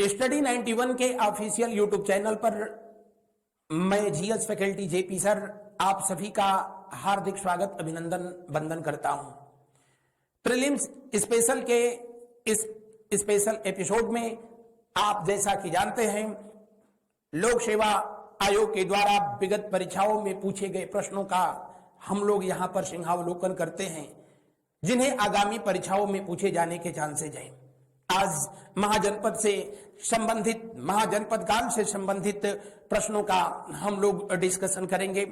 Study 91 के official YouTube channel पर मैं जीएस फैकल्टी जेपी सर आप सभी का हार्दिक स्वागत अभिनंदन वंदन करता हूं। प्रीलिम्स स्पेशल के इस स्पेशल एपिसोड में आप जैसा कि जानते हैं, लोक सेवा आयोग के द्वारा विगत परीक्षाओं में पूछे गए प्रश्नों का हम लोग यहां पर सिंहावलोकन करते हैं, जिन्हें आगामी परीक्षाओं में पूछे जाने के चांसेज हैं। आज महाजनपद काल से संबंधित प्रश्नों का हम लोग डिस्कशन करेंगे।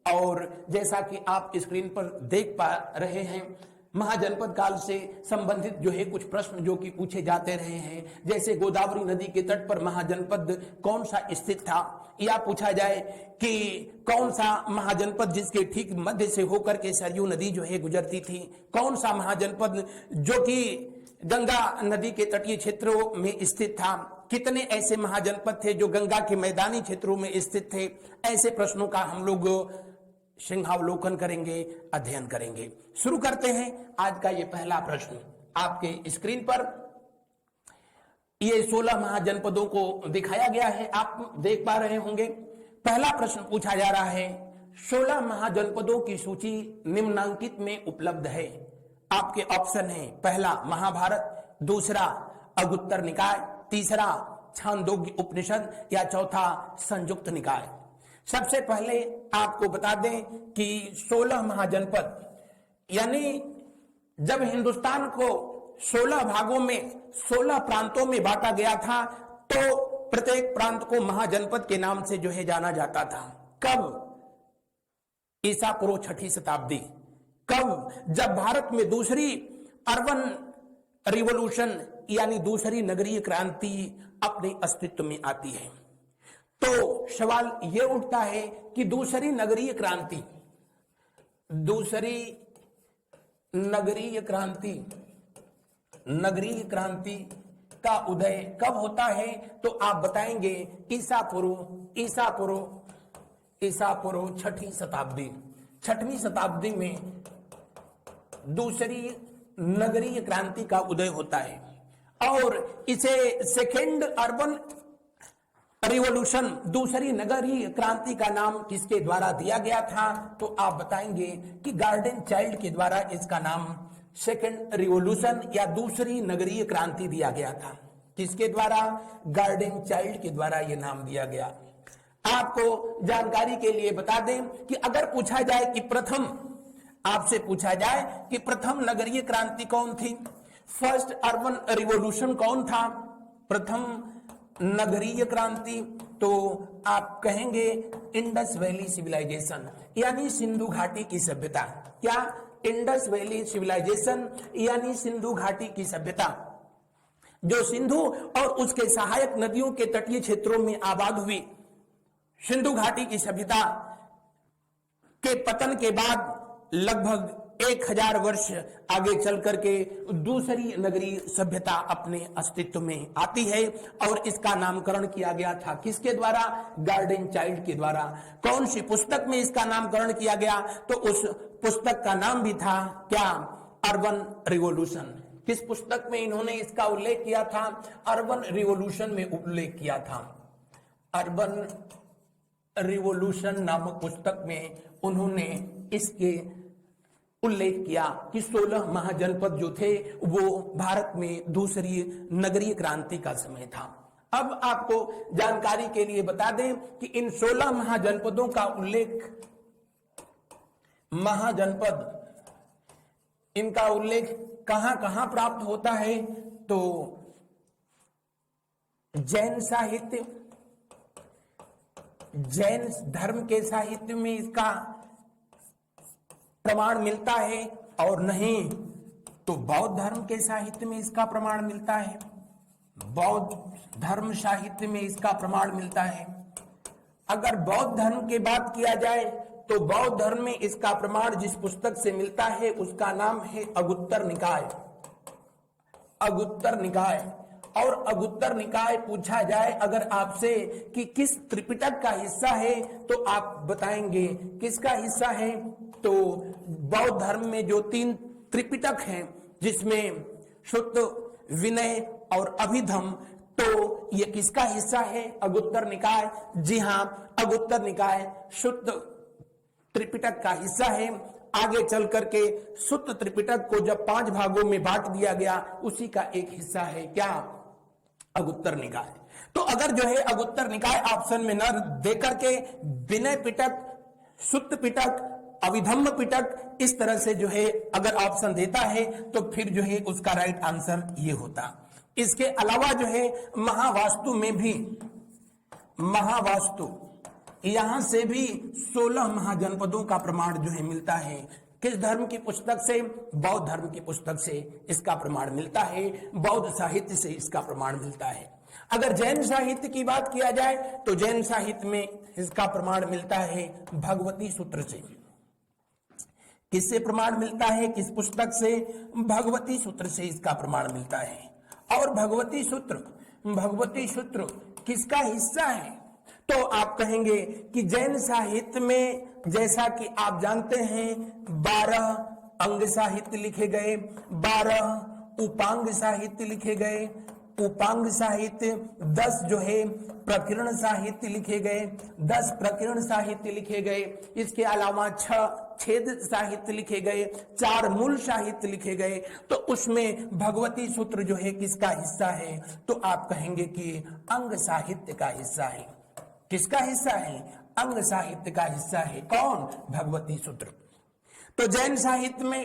और जैसा कि आप स्क्रीन पर देख पा रहे हैं, महाजनपद काल से संबंधित जो है कुछ प्रश्न जो कि पूछे जाते रहे हैं, जैसे गोदावरी नदी के तट पर महाजनपद कौन सा स्थित था, या पूछा जाए कि कौन सा महाजनपद जिसके ठीक मध्य से होकर के सरयू नदी जो है गुजरती थी, कौन सा महाजनपद जो कि गंगा नदी के तटीय क्षेत्रों में स्थित था, कितने ऐसे महाजनपद थे जो गंगा के मैदानी क्षेत्रों में स्थित थे। ऐसे प्रश्नों का हम लोग सिंहावलोकन करेंगे, अध्ययन करेंगे। शुरू करते हैं आज का ये पहला प्रश्न। आपके स्क्रीन पर ये 16 महाजनपदों को दिखाया गया है, आप देख पा रहे होंगे। पहला प्रश्न पूछा जा रहा है, 16 महाजनपदों की सूची निम्नांकित में उपलब्ध है। आपके ऑप्शन है, पहला महाभारत, दूसरा अगुत्तर निकाय, तीसरा छांदोग्य उपनिषद, या चौथा संयुक्त निकाय। सबसे पहले आपको बता दें कि 16 महाजनपद, यानी जब हिंदुस्तान को 16 भागों में 16 प्रांतों में बांटा गया था, तो प्रत्येक प्रांत को महाजनपद के नाम से जो है जाना जाता था। कब? ईसा पूर्व 6वीं शताब्दी। कब? जब भारत में दूसरी अर्बन रिवॉल्यूशन यानी दूसरी नगरीय क्रांति अपने अस्तित्व में आती है। तो सवाल यह उठता है कि दूसरी नगरीय क्रांति का उदय कब होता है? तो आप बताएंगे ईसा पूर्व 6वीं शताब्दी। 6वीं शताब्दी में दूसरी नगरीय क्रांति का उदय होता है, और इसे सेकेंड अर्बन रिवॉल्यूशन, दूसरी नगरीय क्रांति का नाम किसके द्वारा दिया गया था? तो आप बताएंगे कि गार्डन चाइल्ड के द्वारा इसका नाम सेकेंड रिवॉल्यूशन या दूसरी नगरीय क्रांति दिया गया था। किसके द्वारा? गार्डन चाइल्ड के द्वारा यह नाम दिया गया। आपको जानकारी के लिए बता दें कि अगर पूछा जाए कि आपसे पूछा जाए कि प्रथम नगरीय क्रांति कौन थी, फर्स्ट अर्बन रिवॉल्यूशन कौन था, प्रथम नगरीय क्रांति, तो आप कहेंगे इंडस वैली सिविलाइजेशन यानी सिंधु घाटी की सभ्यता। क्या? इंडस वैली सिविलाइजेशन यानी सिंधु घाटी की सभ्यता, जो सिंधु और उसके सहायक नदियों के तटीय क्षेत्रों में आबाद हुई। सिंधु घाटी की सभ्यता के पतन के बाद लगभग 1000 वर्ष आगे चल करके दूसरी नगरीय सभ्यता अपने अस्तित्व में आती है, और इसका नामकरण किया गया था किसके द्वारा? गार्डन चाइल्ड के द्वारा। कौन सी पुस्तक में इसका नामकरण किया गया? तो उस पुस्तक का नाम भी था क्या? Urban revolution. किस पुस्तक में इन्होंने इसका उल्लेख किया था? अर्बन रिवॉल्यूशन में उल्लेख किया था। अर्बन रिवॉल्यूशन नामक पुस्तक में उन्होंने इसके उल्लेख किया कि 16 महाजनपद जो थे वो भारत में दूसरी नगरीय क्रांति का समय था। अब आपको जानकारी के लिए बता दें कि इन 16 महाजनपदों का उल्लेख, इनका उल्लेख कहां कहां प्राप्त होता है? तो जैन साहित्य, जैन धर्म के साहित्य में इसका प्रमाण मिलता है, और नहीं तो बौद्ध धर्म के साहित्य में इसका प्रमाण मिलता है। बौद्ध धर्म साहित्य में इसका प्रमाण मिलता है। अगर बौद्ध धर्म की बात किया जाए तो बौद्ध धर्म में इसका प्रमाण जिस पुस्तक से मिलता है उसका नाम है अगुत्तर निकाय। अगुत्तर निकाय। और अगुत्तर निकाय पूछा जाए अगर आपसे कि किस त्रिपिटक का हिस्सा है, तो आप बताएंगे किसका हिस्सा है? तो बौद्ध धर्म में जो 3 त्रिपिटक हैं, जिसमें शुद्ध, विनय और अभिधम तो ये किसका हिस्सा है? अगुत्तर निकाय। जी हां, अगुत्तर निकाय शुद्ध त्रिपिटक का हिस्सा है। आगे चल करके शुद्ध त्रिपिटक को जब 5 भागों में बांट दिया गया, उसी का एक हिस्सा है क्या? अगुत्तर निकाय। तो अगर जो है अगुत्तर निकाय ऑप्शन में न दे करके विनय पिटक, शुद्ध पिटक, अविधम्म पिटक, इस तरह से जो है अगर ऑप्शन देता है तो फिर जो है उसका राइट आंसर ये होता। इसके अलावा जो है महावास्तु में भी, महावास्तु यहां से भी 16 महाजनपदों का प्रमाण जो है मिलता है। किस धर्म की पुस्तक से? बौद्ध धर्म की पुस्तक से इसका प्रमाण मिलता है, बौद्ध साहित्य से इसका प्रमाण मिलता है। अगर जैन साहित्य की बात किया जाए तो जैन साहित्य में इसका प्रमाण मिलता है भगवती सूत्र से। किससे प्रमाण मिलता है? किस पुस्तक से? भगवती सूत्र से इसका प्रमाण मिलता है। और भगवती सूत्र किसका हिस्सा है? तो आप कहेंगे कि जैन साहित्य में, जैसा कि आप जानते हैं, 12 अंग साहित्य लिखे गए, 12 उपांग साहित्य लिखे गए, उपांग साहित्य 10 जो है प्रकीर्ण साहित्य लिखे गए, 10 प्रकीर्ण साहित्य लिखे गए। इसके अलावा 6 छेद साहित्य लिखे गए, 4 मूल साहित्य लिखे गए। तो उसमें भगवती सूत्र जो है किसका हिस्सा है? तो आप कहेंगे कि अंग साहित्य का हिस्सा है। किसका हिस्सा है? अंग साहित्य का हिस्सा है। कौन? भगवती सूत्र। तो जैन साहित्य में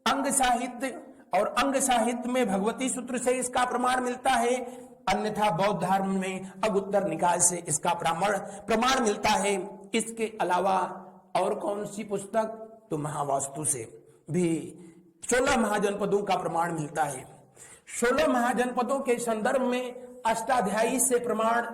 अंग साहित्य और अंग साहित्य में भगवती सूत्र से इसका प्रमाण मिलता है। अन्यथा बौद्ध धर्म में अगुत्तर निकाय से इसका प्रमाण मिलता है। इसके अलावा और कौन सी पुस्तक? तो महावास्तु से भी 16 महाजनपदों का प्रमाण मिलता है। 16 महाजनपदों के संदर्भ में अष्टाध्यायी से प्रमाण,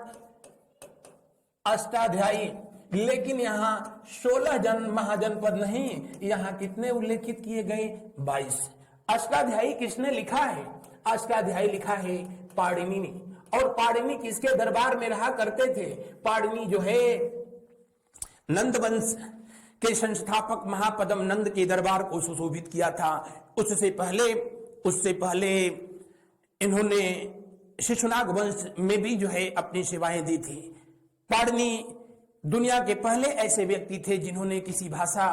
अष्टाध्यायी, लेकिन यहां 16 महाजनपद नहीं, यहां कितने उल्लेखित किए गए? 22। अष्टाध्यायी किसने लिखा है? अष्टाध्यायी लिखा है पाणिनि ने। और पाणिनि किसके दरबार में रहा करते थे? पाणिनि जो है नंद वंश के संस्थापक महापदम नंद के दरबार को सुशोभित किया था। उससे पहले इन्होंने शिशुनाग वंश में भी जो है अपनी सेवाएं दी थी। पाणिनि दुनिया के पहले ऐसे व्यक्ति थे जिन्होंने किसी भाषा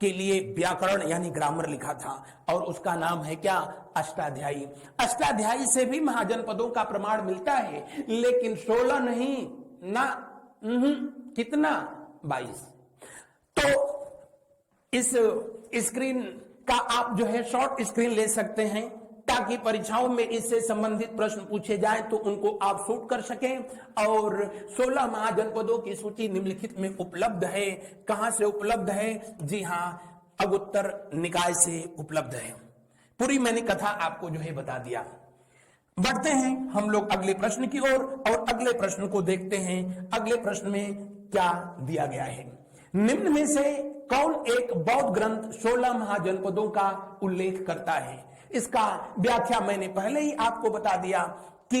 के लिए व्याकरण यानी ग्रामर लिखा था, और उसका नाम है क्या? अष्टाध्यायी। अष्टाध्यायी से भी महाजनपदों का प्रमाण मिलता है, लेकिन 16 नहीं ना, कितना? 22। तो इस स्क्रीन का आप जो है शॉर्ट स्क्रीन ले सकते हैं, ताकि परीक्षाओं में इससे संबंधित प्रश्न पूछे जाए तो उनको आप शूट कर सकें। और 16 महाजनपदों की सूची निम्नलिखित में उपलब्ध है। कहां से उपलब्ध है? जी हां, अगुत्तर निकाय से उपलब्ध है। पूरी मैंने कथा आपको जो है बता दिया। बढ़ते हैं हम लोग अगले प्रश्न की ओर, और अगले प्रश्न को देखते हैं। अगले प्रश्न में क्या दिया गया है? निम्न में से कौन एक बौद्ध ग्रंथ 16 महाजनपदों का उल्लेख करता है? इसका व्याख्या मैंने पहले ही आपको बता दिया कि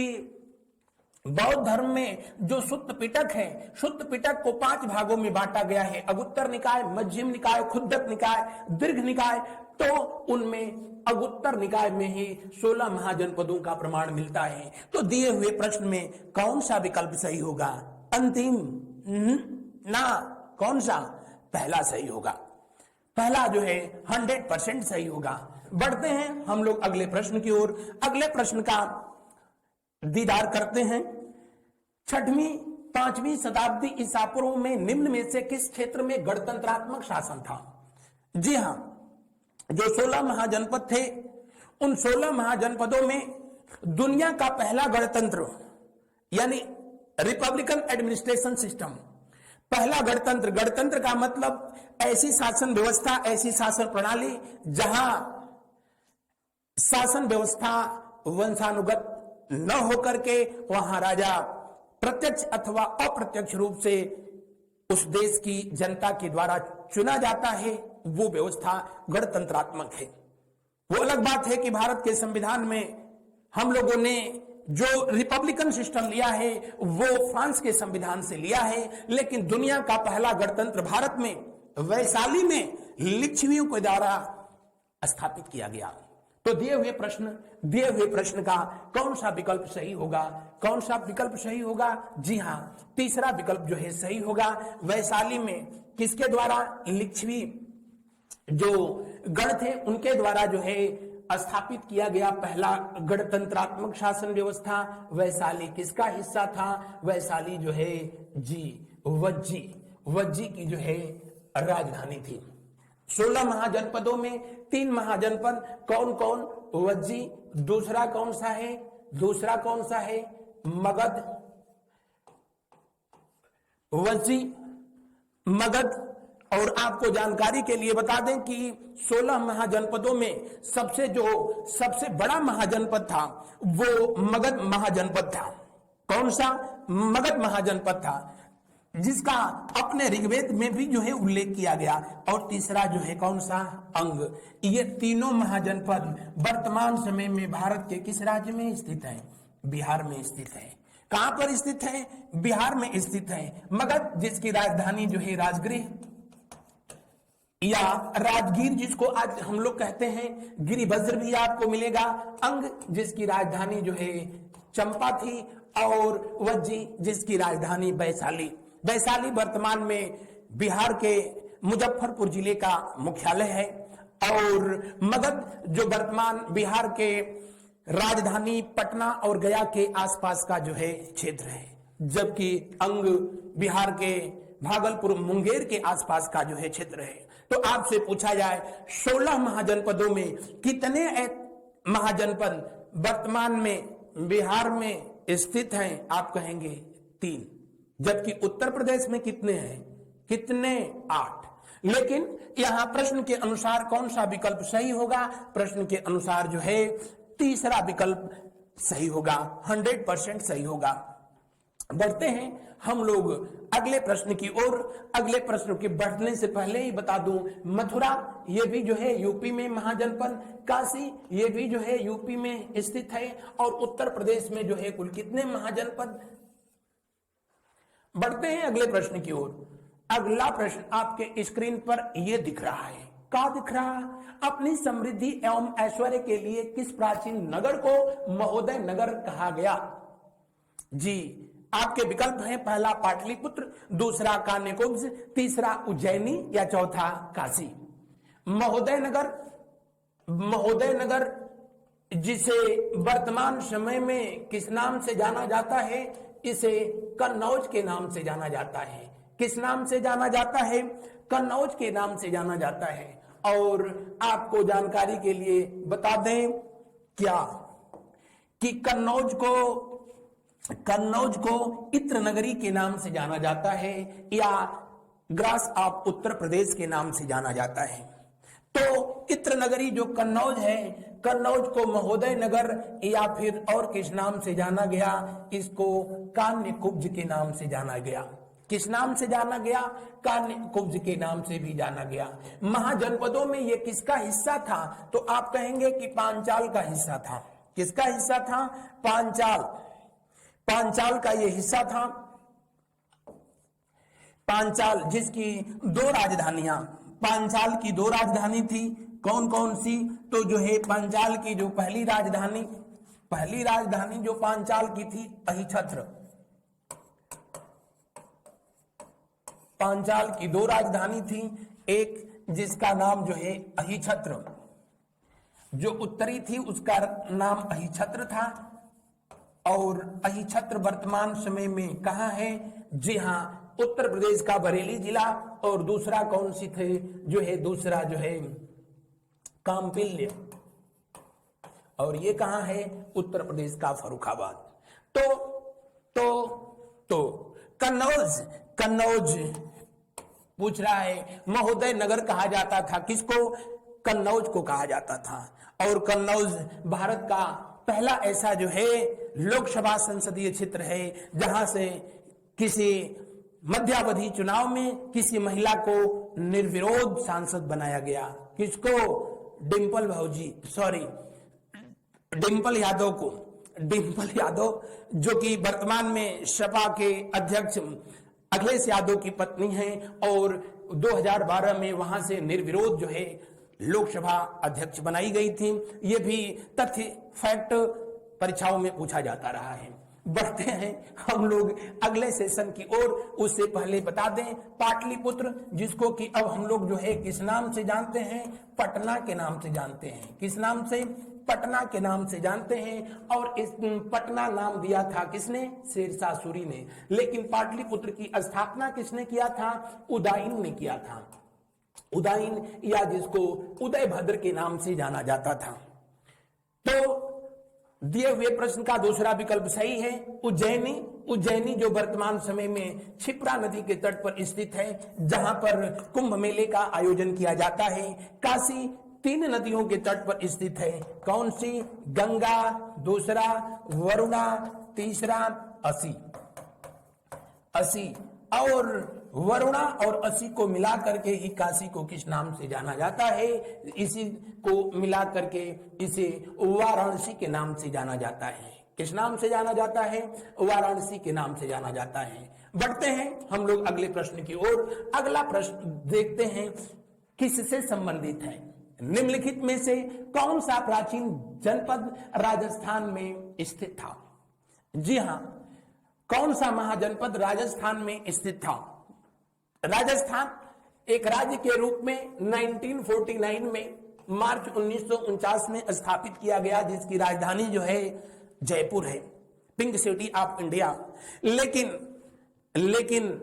बौद्ध धर्म में जो शुद्ध पिटक है, शुद्ध पिटक को 5 भागों में बांटा गया है। अगुत्तर निकाय, मध्यम निकाय, खुद्दक निकाय, दीर्घ निकाय। तो उनमें अगुत्तर निकाय में ही 16 महाजनपदों का प्रमाण मिलता है। तो दिए हुए प्रश्न में कौन सा विकल्प सही होगा? अंतिम ना, कौन सा? पहला सही होगा। पहला जो है 100% सही होगा। बढ़ते हैं हम लोग अगले प्रश्न की ओर। अगले प्रश्न का दीदार करते हैं। 6वीं 5वीं शताब्दी ईसा पूर्व में निम्न में से किस क्षेत्र में गणतंत्रात्मक शासन था? जी हां, जो 16 महाजनपद थे, उन 16 महाजनपदों में दुनिया का पहला गणतंत्र यानी रिपब्लिकन एडमिनिस्ट्रेशन सिस्टम, पहला गणतंत्र। गणतंत्र का मतलब ऐसी शासन व्यवस्था, ऐसी शासन प्रणाली जहां शासन व्यवस्था वंशानुगत न होकर के वहां राजा प्रत्यक्ष अथवा अप्रत्यक्ष रूप से उस देश की जनता के द्वारा चुना जाता है, वो व्यवस्था गणतंत्रात्मक है। वो अलग बात है कि भारत के संविधान में हम लोगों ने जो रिपब्लिकन सिस्टम लिया है वो फ्रांस के संविधान से लिया है, लेकिन दुनिया का पहला गणतंत्र भारत में वैशाली में लिच्छवियों के द्वारा स्थापित किया गया। तो दिए हुए प्रश्न का कौन सा विकल्प सही होगा? कौन सा विकल्प सही होगा? जी हां, तीसरा विकल्प जो है सही होगा। वैशाली में किसके द्वारा? लिच्छवी जो गण थे उनके द्वारा जो है स्थापित किया गया पहला गणतंत्रात्मक शासन व्यवस्था। वैशाली किसका हिस्सा था? वैशाली जो है जी वज्जी की जो है राजधानी थी। 16 महाजनपदों में 3 महाजनपद कौन कौन? वज्जी, दूसरा कौन सा है? मगध, वज्जी, मगध। और आपको जानकारी के लिए बता दें कि 16 महाजनपदों में सबसे बड़ा महाजनपद था वो मगध महाजनपद था। कौन सा? मगध महाजनपद था, जिसका अपने ऋग्वेद में भी जो है उल्लेख किया गया। और तीसरा जो है कौन सा? अंग। ये तीनों महाजनपद वर्तमान समय में भारत के किस राज्य में स्थित है? बिहार में स्थित है। कहां पर स्थित है? बिहार में स्थित है। मगध जिसकी राजधानी जो है राजगृह या राजगीर जिसको आज हम लोग कहते हैं, गिरिवज्र भी आपको मिलेगा। अंग जिसकी राजधानी जो है चंपा थी, और वज्जी जिसकी राजधानी वैशाली वर्तमान में बिहार के मुजफ्फरपुर जिले का मुख्यालय है। और मगध जो वर्तमान बिहार के राजधानी पटना और गया के आसपास का जो है क्षेत्र है, जबकि अंग बिहार के भागलपुर मुंगेर के आसपास का जो है क्षेत्र है। तो आपसे पूछा जाए 16 महाजनपदों में कितने महाजनपद वर्तमान में बिहार में स्थित हैं? आप कहेंगे 3, जबकि उत्तर प्रदेश में कितने हैं? 8। लेकिन यहां प्रश्न के अनुसार कौन सा विकल्प सही होगा? प्रश्न के अनुसार जो है तीसरा विकल्प सही होगा, 100% सही होगा। बढ़ते हैं हम लोग अगले प्रश्न की ओर। अगले प्रश्न के बढ़ने से पहले ही बता दूं, मथुरा ये भी जो है यूपी में महाजनपद, काशी ये भी जो है यूपी में स्थित है। और उत्तर प्रदेश में जो है कुल कितने महाजनपद? बढ़ते हैं अगले प्रश्न की ओर। अगला प्रश्न आपके स्क्रीन पर यह दिख रहा है। क्या दिख रहा? अपनी समृद्धि एवं ऐश्वर्य के लिए किस प्राचीन नगर को महोदय नगर कहा गया? जी, आपके विकल्प हैं, पहला पाटलिपुत्र, दूसरा कान्यकुब्ज, तीसरा उज्जैनी या चौथा काशी। महोदय नगर जिसे वर्तमान समय में किस नाम से जाना जाता है? इसे कन्नौज के नाम से जाना जाता है। किस नाम से जाना जाता है? कन्नौज के नाम से जाना जाता है। और आपको जानकारी के लिए बता दें क्या कि कन्नौज को इत्र नगरी के नाम से जाना जाता है या ग्रास ऑफ उत्तर प्रदेश के नाम से जाना जाता है। तो इत्र नगरी जो कन्नौज है, कन्नौज को महोदय नगर या फिर और किस नाम से जाना गया? इसको कान्यकुब्ज के नाम से जाना गया। किस नाम से जाना गया? कान्यकुब्ज के नाम से भी जाना गया। महाजनपदों में ये किसका हिस्सा था? तो आप कहेंगे कि पांचाल का हिस्सा था। किसका हिस्सा था? पांचाल का ये हिस्सा था। पांचाल जिसकी 2 राजधानियां, पांचाल की 2 राजधानी थी। कौन कौन सी? तो जो है पांचाल की जो पहली राजधानी जो पांचाल की थी अहिछत्र। पांचाल की 2 राजधानी थी, एक जिसका नाम जो है अहिछत्र, जो उत्तरी थी उसका नाम अहिछत्र था। और अहिछत्र वर्तमान समय में कहां है? जी हां, उत्तर प्रदेश का बरेली जिला। और दूसरा कौन सी थे? जो है दूसरा जो है काम्पिल्य। और ये कहां है? उत्तर प्रदेश का फर्रुखाबाद। तो कन्नौज पूछ रहा है, महोदय नगर कहा जाता था किसको? कन्नौज को कहा जाता था। और कन्नौज भारत का पहला ऐसा जो है लोकसभा संसदीय क्षेत्र है जहां से किसी मध्यावधि चुनाव में किसी महिला को निर्विरोध सांसद बनाया गया। किसको? डिंपल यादव को। डिंपल यादव जो कि वर्तमान में सपा के अध्यक्ष अखिलेश यादव की पत्नी हैं और 2012 में वहां से निर्विरोध जो है लोकसभा अध्यक्ष बनाई गई थी। ये भी तथ्य फैक्ट परीक्षाओं में पूछा जाता रहा है। बढ़ते हैं हम लोग अगले सेशन की ओर। उससे पहले बता दें, पाटलिपुत्र, जिसको कि अब हम लोग जो है किस नाम से जानते हैं, पटना के नाम से जानते हैं। किस नाम से? पटना के नाम से जानते हैं। और इस पटना नाम दिया था किसने? शेरशाह सूरी ने। लेकिन पाटलिपुत्र की स्थापना किसने किया था? उदयन ने किया था। उदयन, या जिसको उदयभद्र के नाम से जाना जाता था। तो दिए हुए प्रश्न का दूसरा विकल्प सही है, उज्जैनी। उज्जैनी जो वर्तमान समय में क्षिप्रा नदी के तट पर स्थित है, जहां पर कुंभ मेले का आयोजन किया जाता है। काशी 3 नदियों के तट पर स्थित है। कौन सी? गंगा, दूसरा वरुणा, तीसरा असी। असी और वरुणा और असी को मिला करके ही काशी को किस नाम से जाना जाता है? इसी को मिला करके इसे वाराणसी के नाम से जाना जाता है। किस नाम से जाना जाता है? वाराणसी के नाम से जाना जाता है। बढ़ते हैं हम लोग अगले प्रश्न की ओर। अगला प्रश्न देखते हैं किससे संबंधित है। निम्नलिखित में से कौन सा प्राचीन जनपद राजस्थान में स्थित था? जी हां, कौन सा महाजनपद राजस्थान में स्थित था? राजस्थान एक राज्य के रूप में 1949 में मार्च 1949 में स्थापित किया गया, जिसकी राजधानी जो है जयपुर है, पिंक सिटी ऑफ इंडिया। लेकिन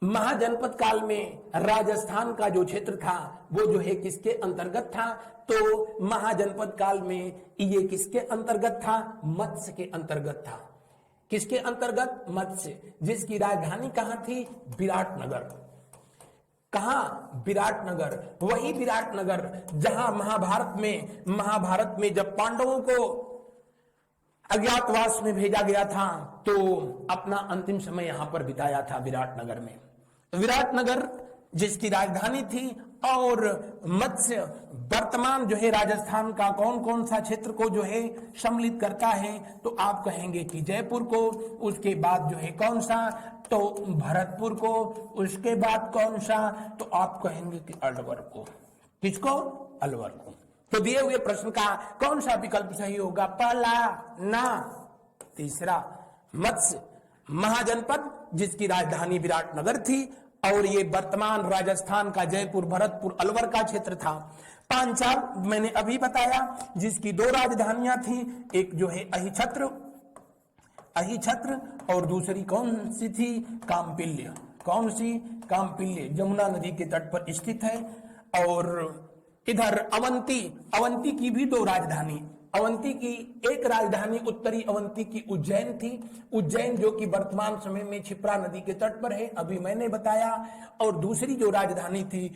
महाजनपद काल में राजस्थान का जो क्षेत्र था वो जो है किसके अंतर्गत था? तो महाजनपद काल में ये किसके अंतर्गत था? मत्स्य के अंतर्गत था। किसके अंतर्गत? मत्स्य, जिसकी राजधानी कहां थी? विराटनगर। कहां? विराटनगर। वही विराटनगर जहां महाभारत में जब पांडवों को अज्ञातवास में भेजा गया था तो अपना अंतिम समय यहां पर बिताया था, विराटनगर में। विराटनगर जिसकी राजधानी थी। और मत्स्य वर्तमान जो है राजस्थान का कौन कौन सा क्षेत्र को जो है सम्मिलित करता है? तो आप कहेंगे कि जयपुर को, उसके बाद जो है कौन सा? तो भरतपुर को, उसके बाद कौन सा? तो आप कहेंगे कि अलवर को। किसको? अलवर को। तो दिए हुए प्रश्न का कौन सा विकल्प सही होगा? पहला ना, तीसरा मत्स्य। महाजनपद जिसकी राजधानी विराटनगर थी और ये वर्तमान राजस्थान का जयपुर, भरतपुर, अलवर का क्षेत्र था। पांचाल मैंने अभी बताया, जिसकी 2 राजधानियां थी, एक जो है अहिछत्र और दूसरी कौन सी थी? कामपिल्य। कौन सी? कामपिल्य जमुना नदी के तट पर स्थित है। और इधर अवंती की भी 2 राजधानी। अवंती की एक राजधानी, उत्तरी अवंती की उज्जैन थी। उज्जैन जो कि वर्तमान समय में क्षिप्रा नदी के तट पर है, अभी मैंने बताया। और दूसरी जो राजधानी थी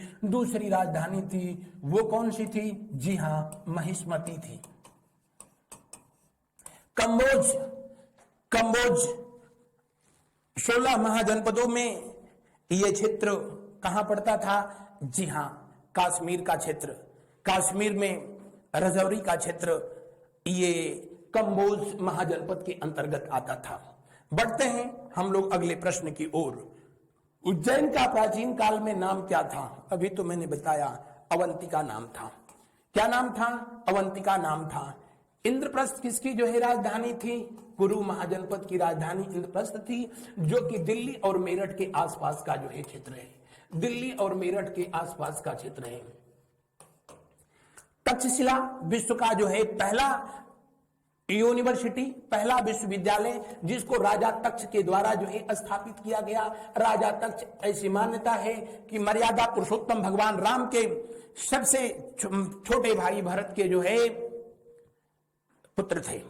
वो कौन सी थी? जी हां, महिष्मती थी। कंबोज 16 महाजनपदों में यह क्षेत्र कहां पड़ता था? जी हां, कश्मीर का क्षेत्र। कश्मीर में रजौरी का क्षेत्र ये कंबोज महाजनपद के अंतर्गत आता था। बढ़ते हैं हम लोग अगले प्रश्न की ओर। उज्जैन का प्राचीन काल में नाम क्या था? अभी तो मैंने बताया, अवंतिका नाम था। क्या नाम था? अवंतिका नाम था। इंद्रप्रस्थ किसकी जो है राजधानी थी? कुरु महाजनपद की राजधानी इंद्रप्रस्थ थी, जो कि दिल्ली और मेरठ के आसपास का जो है क्षेत्र है। दिल्ली और मेरठ के आसपास का क्षेत्र है। तक्षशिला विश्व का जो है पहला यूनिवर्सिटी, पहला विश्वविद्यालय, जिसको राजा तक्ष के द्वारा जो है स्थापित किया गया। राजा तक्ष, ऐसी मान्यता है कि मर्यादा पुरुषोत्तम भगवान राम के सबसे छोटे भाई भरत के जो है पुत्र थे।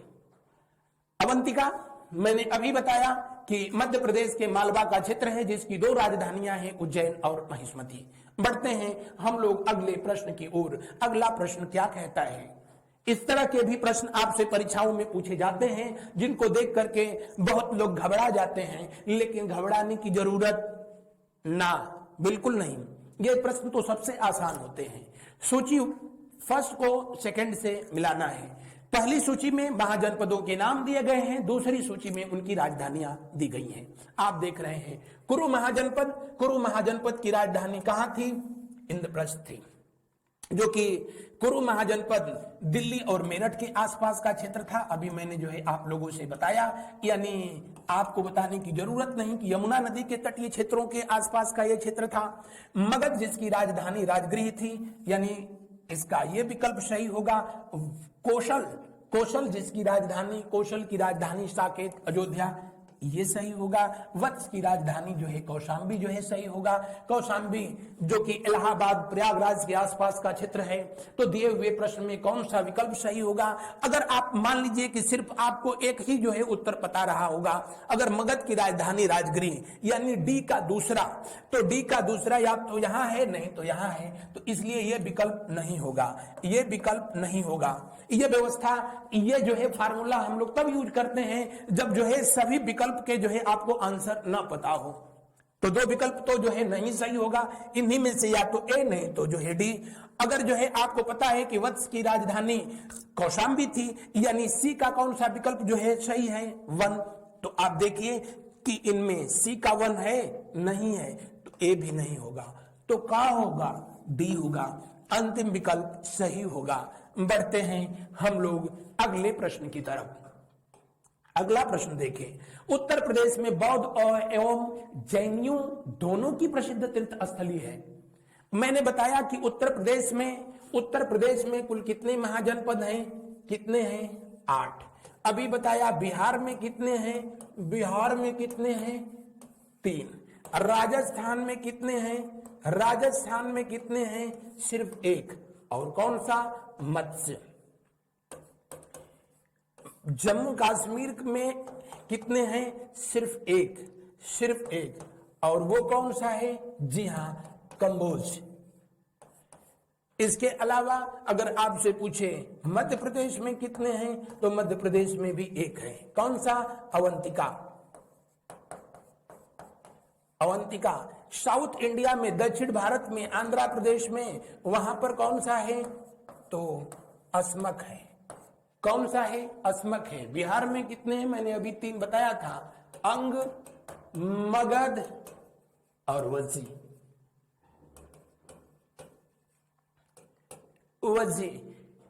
अवंतिका मैंने अभी बताया कि मध्य प्रदेश के मालवा का क्षेत्र है, जिसकी 2 राजधानियां हैं, उज्जैन और महिष्मती। बढ़ते हैं हम लोग अगले प्रश्न की ओर। अगला प्रश्न क्या कहता है? इस तरह के भी प्रश्न आपसे परीक्षाओं में पूछे जाते हैं, जिनको देख करके बहुत लोग घबरा जाते हैं, लेकिन घबराने की जरूरत ना, बिल्कुल नहीं। ये प्रश्न तो सबसे आसान होते हैं। सूची फर्स्ट को सेकंड से मिलाना है। पहली सूची में महाजनपदों के नाम दिए गए हैं, दूसरी सूची में उनकी राजधानियां दी गई हैं। आप देख रहे हैं कुरु महाजनपद की राजधानी कहां थी? इंद्रप्रस्थ थी। जो कि कुरु महाजनपद दिल्ली और मेरठ के आसपास का क्षेत्र था। अभी मैंने जो है आप लोगों से बताया, यानी आपको बताने की जरूरत नहीं कि यमुना नदी के तटीय क्षेत्रों के आसपास का यह क्षेत्र था। मगध जिसकी राजधानी राजगृह थी, यानी इसका यह विकल्प सही होगा। कौशल जिसकी राजधानी, कौशल की राजधानी साकेत अयोध्या, ये सही होगा। वत्स की राजधानी जो है कौशांबी जो है सही होगा। कौशांबी जो कि इलाहाबाद प्रयागराज के आसपास का क्षेत्र है। तो दिए हुए प्रश्न में कौन सा विकल्प सही होगा? अगर आप मान लीजिए कि सिर्फ आपको एक ही जो है उत्तर पता रहा होगा, अगर मगध की राजधानी राजगृह यानी डी का दूसरा, तो डी का दूसरा या तो यहां है नहीं तो यहां है, तो इसलिए यह विकल्प नहीं होगा, यह विकल्प नहीं होगा। यह व्यवस्था, यह जो है फार्मूला हम लोग तब यूज करते हैं जब जो है सभी विकल्प के जो है आपको आंसर ना पता हो। तो दो विकल्प तो जो है नहीं सही होगा, इन्हीं में से या तो ए नहीं तो जो है डी। अगर जो है आपको पता है कि वत्स की राजधानी कौशांबी थी, यानी सी का कौन सा विकल्प जो है सही है? 1। तो आप देखिए कि इनमें सी का 1 है नहीं है, तो ए भी नहीं होगा, तो क्या होगा? डी होगा, अंतिम विकल्प सही होगा। बढ़ते हैं हम लोग अगले प्रश्न की तरफ। अगला प्रश्न देखें। उत्तर प्रदेश में बौद्ध एवं जैनियों दोनों की प्रसिद्ध तीर्थ स्थली है। मैंने बताया कि उत्तर प्रदेश में कुल कितने महाजनपद हैं? कितने हैं? 8। अभी बताया बिहार में कितने हैं? बिहार में कितने हैं? 3। राजस्थान में कितने हैं? राजस्थान में कितने हैं? सिर्फ 1। और कौन सा? मत्स्य। जम्मू कश्मीर में कितने हैं? सिर्फ 1, सिर्फ 1। और वो कौन सा है? जी हां, कंबोज। इसके अलावा अगर आपसे पूछे मध्य प्रदेश में कितने हैं, तो मध्य प्रदेश में भी 1 है। कौन सा? अवंतिका। अवंतिका। साउथ इंडिया में, दक्षिण भारत में, आंध्र प्रदेश में, वहां पर कौन सा है? तो अस्मक है। कौन सा है? अस्मक है। बिहार में कितने हैं? मैंने अभी 3 बताया था, अंग, मगध और वज्जी।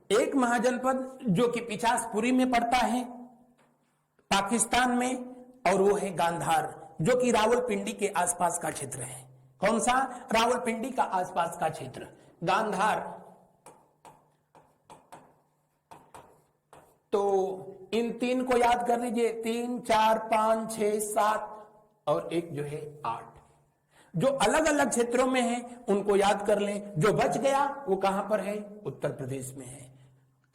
एक महाजनपद जो कि पिचासपुरी में पड़ता है पाकिस्तान में, और वो है गांधार जो कि रावलपिंडी के आसपास का क्षेत्र है। कौन सा? रावलपिंडी का आसपास का क्षेत्र, गांधार। तो इन 3 को याद कर लीजिए, 3, 4, 5, 6, 7 और एक जो है 8। जो अलग अलग क्षेत्रों में है उनको याद कर लें। जो बच गया वो कहां पर है? उत्तर प्रदेश में है।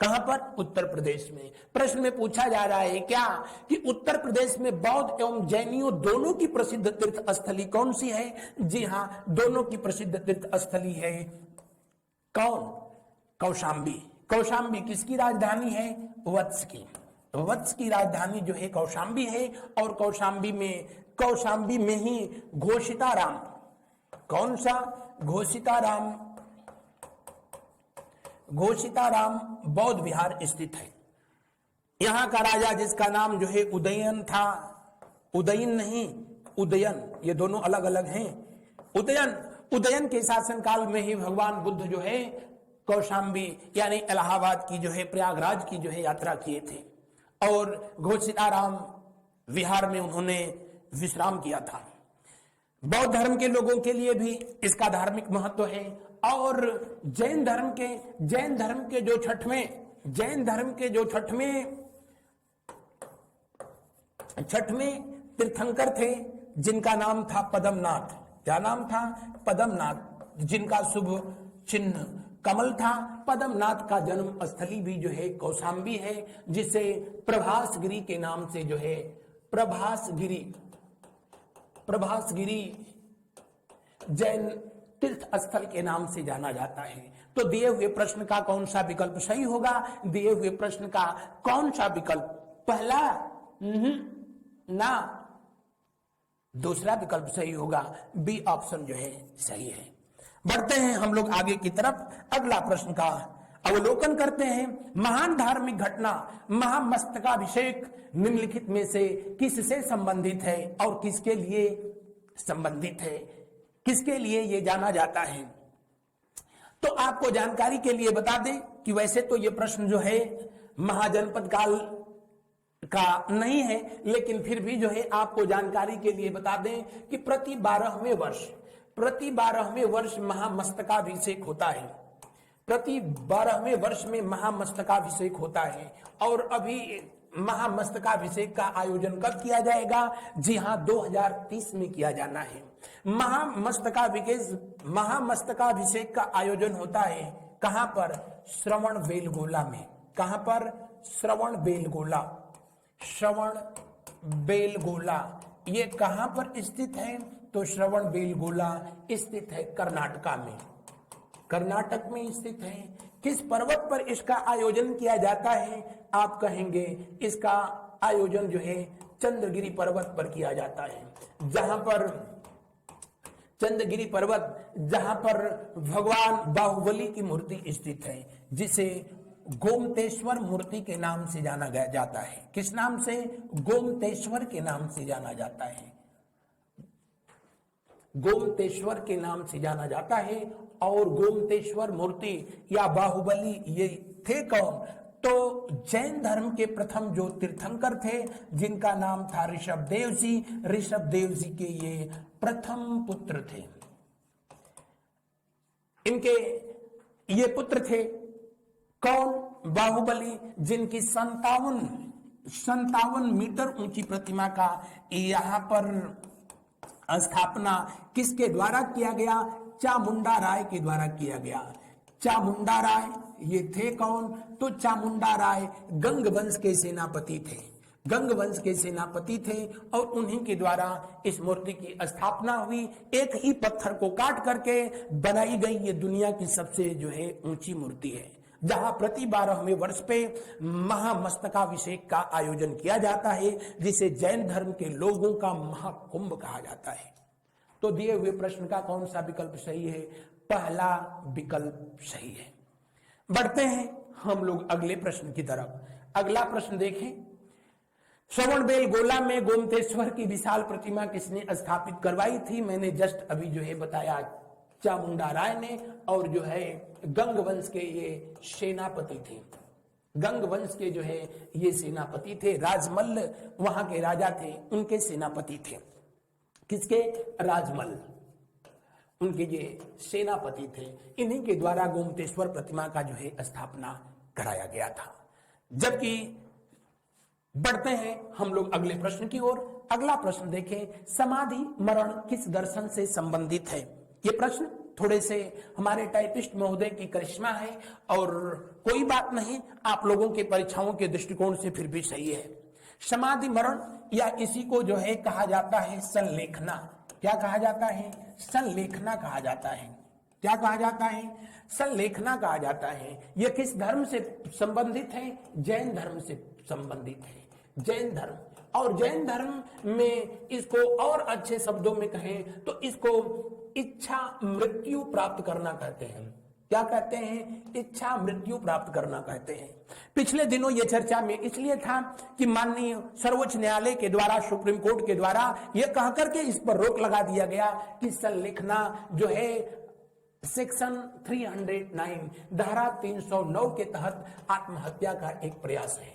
कहां पर? उत्तर प्रदेश में। प्रश्न में पूछा जा रहा है क्या कि उत्तर प्रदेश में बौद्ध एवं जैनियों दोनों की प्रसिद्ध तीर्थ स्थली कौन सी है? जी हां, दोनों की प्रसिद्ध तीर्थ स्थली है। कौन? कौशांबी। कौशांबी किसकी राजधानी है? वत्स की। वत्स की राजधानी जो है कौशांबी है। और कौशांबी में ही घोषिताराम। कौन सा? घोषिताराम। घोषिताराम बौद्ध विहार स्थित है। यहां का राजा जिसका नाम जो है उदयन था, उदयन नहीं, उदयन, ये दोनों अलग अलग हैं। उदयन के शासनकाल में ही भगवान बुद्ध जो है कौशांबी यानी इलाहाबाद की जो है, प्रयागराज की जो है यात्रा किए थे। और घोषिताराम विहार में उन्होंने विश्राम किया था। बौद्ध धर्म के लोगों के लिए भी इसका धार्मिक महत्व है। और जैन धर्म के जो छठवें तीर्थंकर थे जिनका नाम था पद्मनाथ। क्या नाम था? पद्मनाथ। जिनका शुभ चिन्ह कमल था। पद्मनाथ का जन्म स्थली भी जो है कौशांबी है, जिसे प्रभासगिरी के नाम से जो है प्रभासगिरी जैन तीर्थ स्थल के नाम से जाना जाता है। तो दिए हुए प्रश्न का कौन सा विकल्प सही होगा? दिए हुए प्रश्न का कौन सा विकल्प? पहला? ना। दूसरा विकल्प सही होगा, बी ऑप्शन जो है सही है। बढ़ते हैं हम लोग आगे की तरफ। अगला प्रश्न का अवलोकन करते हैं। महान धार्मिक घटना महामस्तकाभिषेक निम्नलिखित में से किससे संबंधित है और किसके लिए संबंधित है? किसके लिए ये जाना जाता है? तो आपको जानकारी के लिए बता दें कि वैसे तो ये प्रश्न जो है महाजनपद काल का नहीं है, लेकिन फिर भी जो है आपको जानकारी के लिए बता दें कि प्रति 12वें वर्ष महामस्तकाभिषेक होता है। प्रति 12वें वर्ष में महामस्तकाभिषेक होता है। और अभी महामस्तकाभिषेक का आयोजन कब किया जाएगा? जी हां, 2030 में किया जाना है। महामस्तकाभिषेक का आयोजन होता है कहां पर? श्रवण बेलगोला में। कहां पर? श्रवण बेलगोला। ये कहां पर स्थित है? तो श्रवण बेलगोला स्थित है कर्नाटका में, कर्नाटक में स्थित है। किस पर्वत पर इसका आयोजन किया जाता है? आप कहेंगे इसका आयोजन जो है चंद्रगिरी पर्वत पर किया जाता है, जहां पर चंद्रगिरी पर्वत, जहां पर भगवान बाहुबली की मूर्ति स्थित है, जिसे गोमतेश्वर मूर्ति के नाम से जाना जाता है। किस नाम से? गोमतेश्वर के नाम से जाना जाता है। गोमतेश्वर के नाम से जाना जाता है। और गोमतेश्वर मूर्ति या बाहुबली ये थे कौन? तो जैन धर्म के प्रथम जो तीर्थंकर थे, जिनका नाम था ऋषभदेव जी। ऋषभदेव जी के ये प्रथम पुत्र थे। इनके ये पुत्र थे कौन? बाहुबली, जिनकी 57 मीटर ऊंची प्रतिमा का यहां पर स्थापना किसके द्वारा किया गया? चामुंडा राय के द्वारा किया गया। चामुंडा राय ये थे कौन? तो चामुंडा राय गंग वंश के सेनापति थे। गंग वंश के सेनापति थे और उन्हीं के द्वारा इस मूर्ति की स्थापना हुई। एक ही पत्थर को काट करके बनाई गई ये दुनिया की सबसे जो है ऊंची मूर्ति है, जहां प्रति 12वें वर्ष पे महामस्तकाभिषेक का आयोजन किया जाता है, जिसे जैन धर्म के लोगों का महाकुंभ कहा जाता है। तो दिए हुए प्रश्न का कौन सा विकल्प सही है? पहला विकल्प सही है। बढ़ते हैं हम लोग अगले प्रश्न की तरफ। अगला प्रश्न देखें। श्रवणबेलगोला में गोमतेश्वर की विशाल प्रतिमा किसने स्थापित करवाई थी? मैंने जस्ट अभी जो है बताया, चामुंडा राय ने। और जो है गंग वंश के ये सेनापति थे। गंग वंश के जो है ये सेनापति थे। राजमल्ल वहां के राजा थे, उनके सेनापति थे। किसके? राजमल्ल, उनके ये सेनापति थे। इन्हीं के द्वारा गोमतेश्वर प्रतिमा का जो है स्थापना कराया गया था। जबकि बढ़ते हैं हम लोग अगले प्रश्न की ओर। अगला प्रश्न देखें। समाधि मरण किस दर्शन से संबंधित है? ये प्रश्न थोड़े से हमारे टाइपिस्ट महोदय की करिश्मा है, और कोई बात नहीं, आप लोगों के परीक्षाओं के दृष्टिकोण से फिर भी सही है। समाधि मरण या इसी को जो है कहा जाता है संलेखना। क्या कहा जाता है? संलेखना कहा जाता है। क्या कहा जाता है? संलेखना कहा जाता है। यह किस धर्म से संबंधित है? जैन धर्म से संबंधित है। जैन धर्म, और जैन धर्म में इसको और अच्छे शब्दों में कहें तो इसको इच्छा मृत्यु प्राप्त करना कहते हैं। क्या कहते हैं? इच्छा मृत्यु प्राप्त करना कहते हैं। पिछले दिनों यह चर्चा में इसलिए था कि माननीय सर्वोच्च न्यायालय के द्वारा, सुप्रीम कोर्ट के द्वारा यह कहकर के इस पर रोक लगा दिया गया कि संलेखना जो है सेक्शन 309 धारा 309 के तहत आत्महत्या का एक प्रयास है।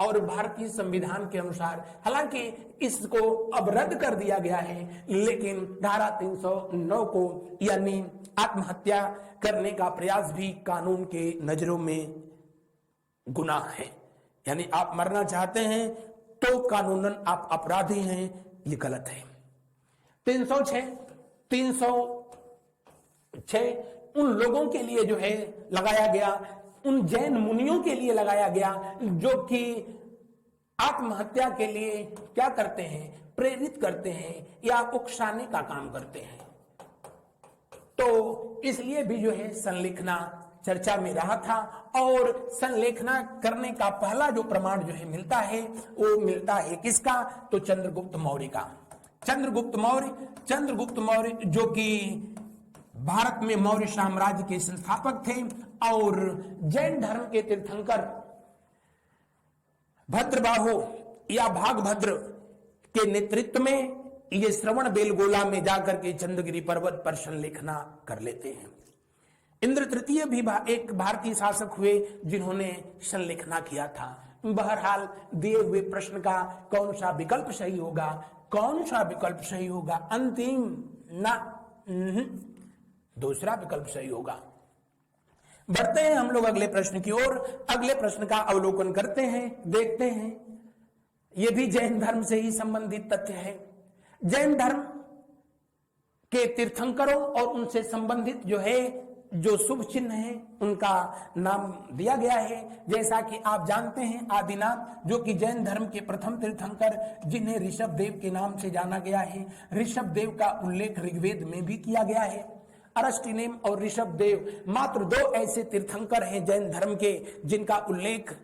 और भारतीय संविधान के अनुसार हालांकि इसको अब रद्द कर दिया गया है, लेकिन धारा 309 को यानी आत्महत्या करने का प्रयास भी कानून के नजरों में गुनाह है। यानी आप मरना चाहते हैं तो कानूनन आप अपराधी हैं, ये गलत है। 306 उन लोगों के लिए जो है लगाया गया, उन जैन मुनियों के लिए लगाया गया जो कि आत्महत्या के लिए क्या करते हैं? प्रेरित करते हैं या उकसाने का काम करते हैं। तो इसलिए भी जो है संलेखना चर्चा में रहा था। और संलेखना करने का पहला जो प्रमाण जो है मिलता है वो मिलता है किसका? तो चंद्रगुप्त मौर्य का। चंद्रगुप्त मौर्य जो कि भारत में मौर्य साम्राज्य के संस्थापक थे और जैन धर्म के तीर्थंकर भद्रबाहु या भागभद्र के नेतृत्व में ये श्रवण बेलगोला में जाकर के चंद्रगिरी पर्वत पर संलेखना कर लेते हैं। इंद्र तृतीय भी एक भारतीय शासक हुए जिन्होंने संलेखना किया था। बहरहाल दिए हुए प्रश्न का कौन सा विकल्प सही होगा, कौन सा विकल्प सही होगा? अंतिम ना, दूसरा विकल्प सही होगा। बढ़ते हैं हम लोग अगले प्रश्न की ओर। अगले प्रश्न का अवलोकन करते हैं, देखते हैं। यह भी जैन धर्म से ही संबंधित तथ्य है। जैन धर्म के तीर्थंकरों और उनसे संबंधित जो शुभ चिन्ह है उनका नाम दिया गया है। जैसा कि आप जानते हैं, आदिनाथ जो कि जैन धर्म के प्रथम तीर्थंकर, जिन्हें ऋषभ देव के नाम से जाना गया है। ऋषभ देव का उल्लेख ऋग्वेद में भी किया गया है। अरस्टिनेम और ऋषभ देव मात्र दो ऐसे तीर्थंकर हैं जैन धर्म के जिनका उल्लेख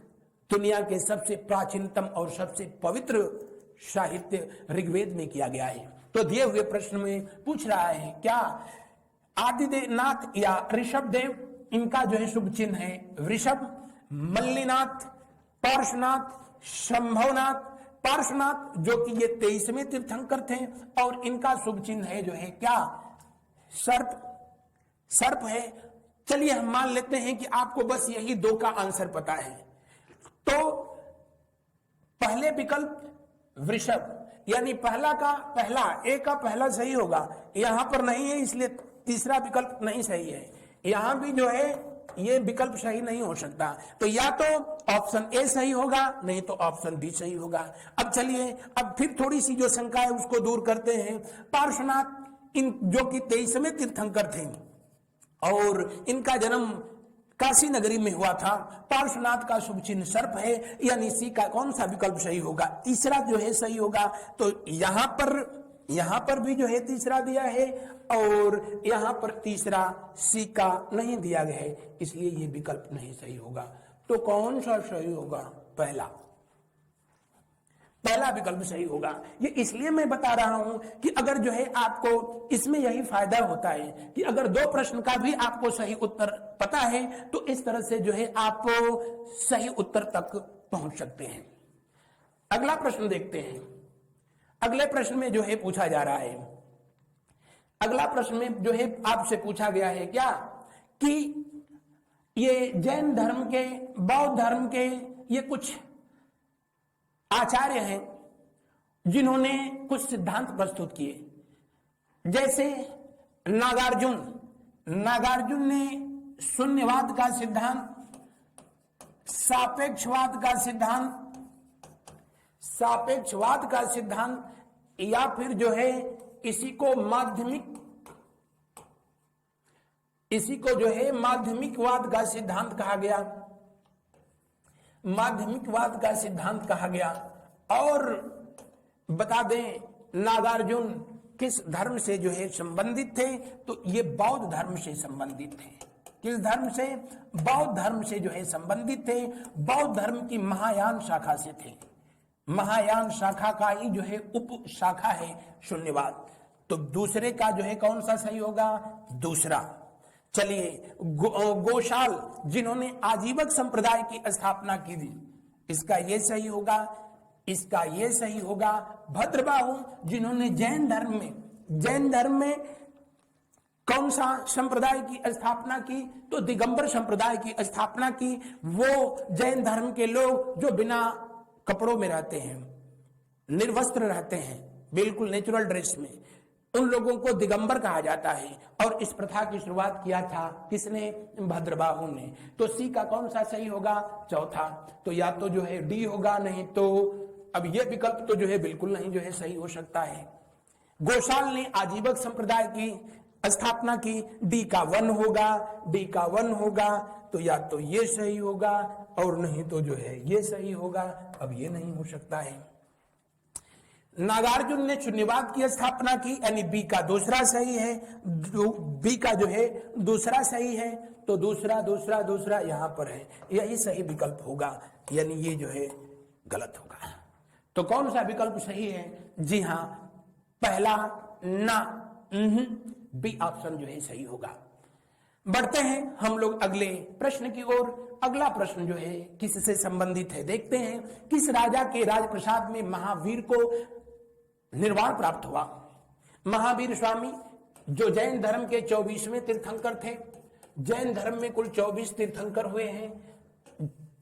दुनिया के सबसे प्राचीनतम और सबसे पवित्र साहित्य ऋग्वेद में किया गया है। तो दिए हुए प्रश्न में पूछ रहा है क्या आदिनाथ या ऋषभ देव, इनका शुभ चिन्ह है वृषभ, मल्लिनाथ, पार्श्वनाथ, शंभवनाथ। पार्श्वनाथ जो कि ये 23वें तीर्थंकर थे और इनका शुभ चिन्ह है क्या सर्प है। चलिए हम मान लेते हैं कि आपको बस यही दो का आंसर पता है। तो पहले विकल्प वृषभ, यानी पहला ए का पहला सही होगा। यहां पर नहीं है इसलिए तीसरा विकल्प नहीं सही है। यहां भी ये विकल्प सही नहीं हो सकता। तो या तो ऑप्शन ए सही होगा, नहीं तो ऑप्शन डी सही होगा। अब चलिए, अब फिर थोड़ी सी जो शंका है उसको दूर करते हैं। पार्श्वनाथ जो कि 23वें तीर्थंकर थे और इनका जन्म काशी नगरी में हुआ था। पार्श्वनाथ का शुभ चिन्ह सर्प है, यानी सी का कौन सा विकल्प सही होगा? तीसरा सही होगा। तो यहां पर भी तीसरा दिया है और यहां पर तीसरा सी का नहीं दिया गया है, इसलिए ये विकल्प नहीं सही होगा। तो कौन सा सही होगा? पहला विकल्प सही होगा। ये इसलिए मैं बता रहा हूं कि अगर आपको इसमें यही फायदा होता है कि अगर दो प्रश्न का भी आपको सही उत्तर पता है तो इस तरह से आप सही उत्तर तक पहुंच सकते हैं। अगला प्रश्न देखते हैं। अगले प्रश्न में पूछा जा रहा है, अगला प्रश्न में आपसे पूछा गया है क्या कि ये जैन धर्म के, बौद्ध धर्म के ये कुछ आचार्य हैं जिन्होंने कुछ सिद्धांत प्रस्तुत किए। जैसे नागार्जुन ने शून्यवाद का सिद्धांत, सापेक्षवाद का सिद्धांत या फिर इसी को माध्यमिकवाद का सिद्धांत कहा गया। माध्यमिकवाद का सिद्धांत कहा गया। और बता दें नागार्जुन किस धर्म से संबंधित थे? तो ये बौद्ध धर्म से संबंधित थे। किस धर्म से? बौद्ध धर्म से संबंधित थे। बौद्ध धर्म की महायान शाखा से थे। महायान शाखा का ही उप शाखा है शून्यवाद। तो दूसरे का कौन सा सही होगा? दूसरा। चलिए, गोशाल जिन्होंने आजीवक संप्रदाय की स्थापना की थी, इसका ये सही होगा, इसका ये सही होगा। भद्रबाहु जिन्होंने जैन धर्म में कौन सा संप्रदाय की स्थापना की? तो दिगंबर संप्रदाय की स्थापना की। वो जैन धर्म के लोग जो बिना कपड़ों में रहते हैं, निर्वस्त्र रहते हैं, बिल्कुल नेचुरल ड्रेस में, उन लोगों को दिगंबर कहा जाता है। और इस प्रथा की शुरुआत किया था किसने? भद्रबाहु ने। तो सी का कौन सा सही होगा? चौथा। तो या तो डी होगा, नहीं तो अब ये विकल्प तो बिल्कुल नहीं सही हो सकता है। गोशाल ने आजीवक संप्रदाय की स्थापना की, डी का 1 होगा। तो या तो ये सही होगा और नहीं तो ये सही होगा। अब ये नहीं हो सकता है। नागार्जुन ने शून्यवाद की स्थापना की, यानी बी का दूसरा सही है। बी का दूसरा सही है। तो दूसरा यहां पर है, यही सही विकल्प होगा, यानी ये गलत होगा। तो कौन सा विकल्प सही है? जी हां, पहला ना, बी ऑप्शन सही होगा। बढ़ते हैं हम लोग अगले प्रश्न की ओर। अगला प्रश्न किससे संबंधित है देखते हैं। किस राजा के राजप्रसाद में महावीर को निर्वाण प्राप्त हुआ? महावीर स्वामी जो जैन धर्म के 24वें तीर्थंकर थे, जैन धर्म में कुल 24 तीर्थंकर हुए हैं।